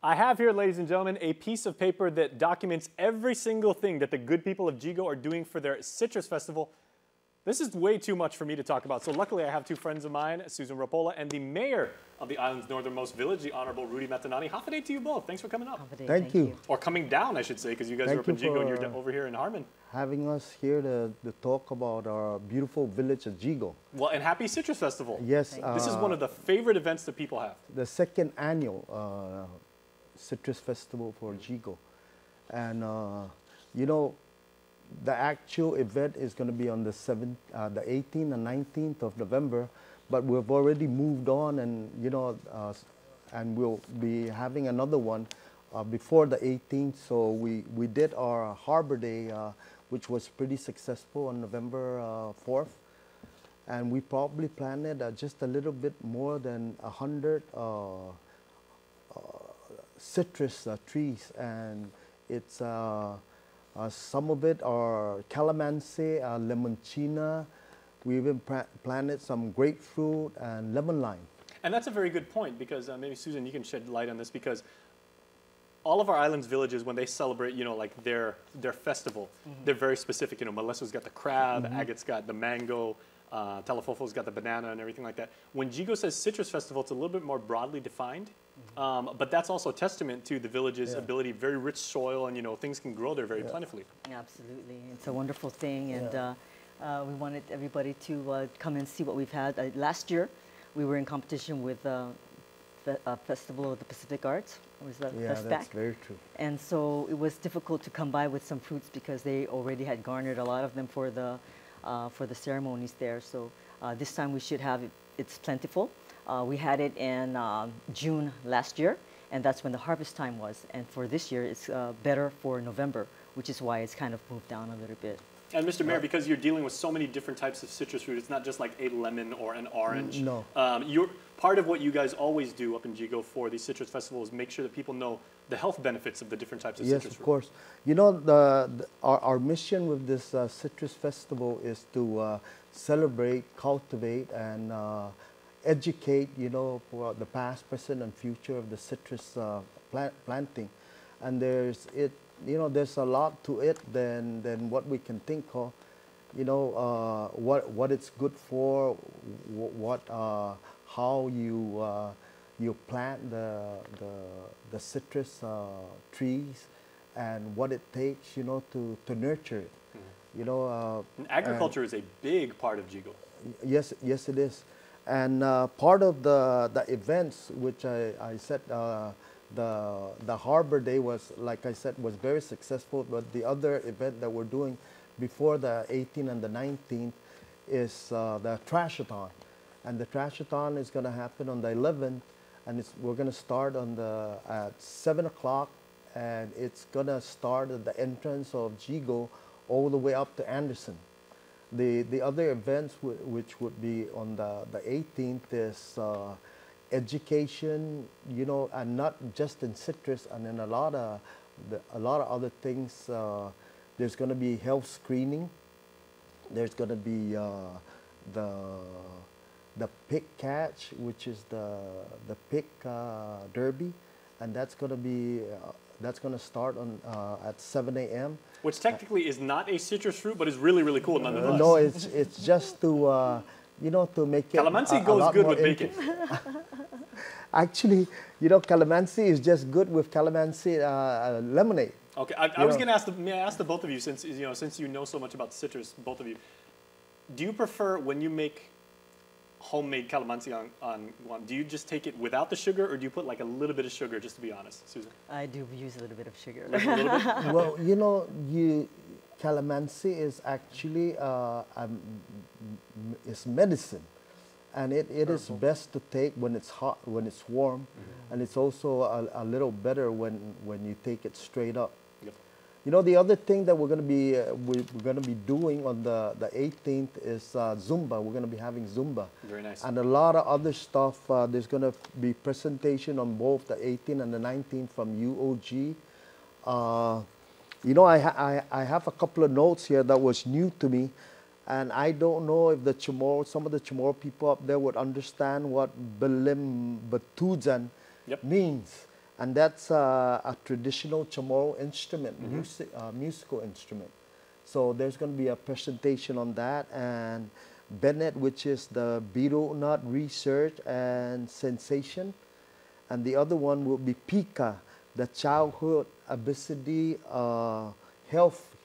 I have here, ladies and gentlemen, a piece of paper that documents every single thing that the good people of Yigo are doing for their citrus festival. This is way too much for me to talk about, so luckily I have two friends of mine, Susan Rapola and the mayor of the island's northernmost village, the Honorable Rudy Matanani. Hafa to you both. Thanks for coming up. Thank you. Or coming down, I should say, because you guys are up in Yigo and you're over here in Harmon. Having us here to talk about our beautiful village of Yigo. Well, and happy Citrus Festival. Yes. This is one of the favorite events that people have. The second annual Citrus Festival for Yigo. And, you know, the actual event is going to be on the 18th and 19th of November, but we've already moved on, and you know, and we'll be having another one before the 18th. So we did our Harbor Day, which was pretty successful on November 4th, and we probably planted just a little bit more than 100 citrus trees, and it's some of it are calamansi, lemonchina. We even planted some grapefruit and lemon lime. And that's a very good point, because maybe Susan, you can shed light on this, because all of our islands villages, when they celebrate, you know, like their festival, they're very specific. You know, Moleso's got the crab, Agate's got the mango, Talafofo's got the banana and everything like that. When Yigo says Citrus Festival, it's a little bit more broadly defined. But that's also a testament to the village's ability, very rich soil, and you know, things can grow there very plentifully. Absolutely. It's a wonderful thing, and we wanted everybody to come and see what we've had. Last year, we were in competition with Festival of the Pacific Arts. Was that that's very true. And so it was difficult to come by with some fruits because they already had garnered a lot of them for the ceremonies there. So this time we should have it. It's plentiful. We had it in June last year, and that's when the harvest time was. And for this year, it's better for November, which is why it's kind of moved down a little bit. And Mr. Mayor, because you're dealing with so many different types of citrus fruit, it's not just like a lemon or an orange. No. Part of what you guys always do up in Yigo for the Citrus Festival is make sure that people know the health benefits of the different types of citrus fruit. Yes, of course. You know, our mission with this Citrus Festival is to celebrate, cultivate, and educate, you know, for the past, present, and future of the citrus planting. And there's a lot to it than what we can think of. You know, what it's good for, how you plant the citrus trees, and what it takes, you know, to nurture it. You know, and agriculture is a big part of Yigo. Yes, it is. And part of the events, which I said, the Harbor Day was, like I said, was very successful. But the other event that we're doing before the 18th and the 19th is the Trash-a-thon. And the Trash-a-thon is going to happen on the 11th, and we're going to start at 7 o'clock, and it's going to start at the entrance of Yigo all the way up to Anderson. The other events which would be on the 18th is education, you know, and not just in citrus, and in a lot of other things. There's going to be health screening. There's going to be the pig catch, which is the pig derby, and that's going to start on at 7 a.m. Which technically is not a citrus fruit, but is really, really cool nonetheless. No, it's just to you know, to make it calamansi goes good with bacon. Actually, you know, calamansi is just good with calamansi lemonade. Okay, I was going to ask may I ask the both of you, since you know so much about citrus, both of you, do you prefer when you make homemade calamansi on one, do you just take it without the sugar, or do you put like a little bit of sugar, just to be honest, Susan? I do use a little bit of sugar. Like a little bit? Well, you know, calamansi is actually is medicine, and it is best to take when it's hot, when it's warm, and it's also a little better when you take it straight up. You know, the other thing that we're going to be doing on the 18th is Zumba. We're going to be having Zumba. Very nice. And a lot of other stuff. There's going to be presentation on both the 18th and the 19th from UOG. You know, I have a couple of notes here that was new to me, and I don't know if some of the Chamorro people up there would understand what Bilim Batuzan means. And that's a traditional chamorro instrument, musical instrument. So there's going to be a presentation on that, and Bennett, which is the beetle nut research and sensation, and the other one will be Pika, the childhood obesity health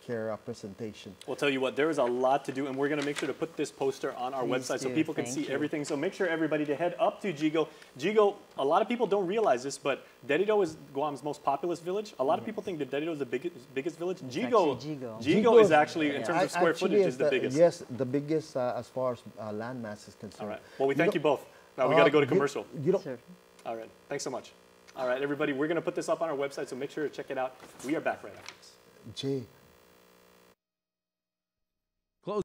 care presentation. We'll tell you what, there is a lot to do, and we're going to make sure to put this poster on our Please website so do. people can Thank see you. everything. So make sure everybody to head up to Yigo. Yigo, a lot of people don't realize this, but Derrida is Guam's most populous village. A lot of people think that Derrida is the biggest village. Yigo, actually Yigo. Yigo is actually, in terms of square Actually, footage, is the biggest. Yes, the biggest as far as land mass is concerned. All right. Well, we thank you both. Now we got to go to commercial. You don't, Sure. All right. Thanks so much. All right, everybody, we're going to put this up on our website, so make sure to check it out. We are back right after this. Jay,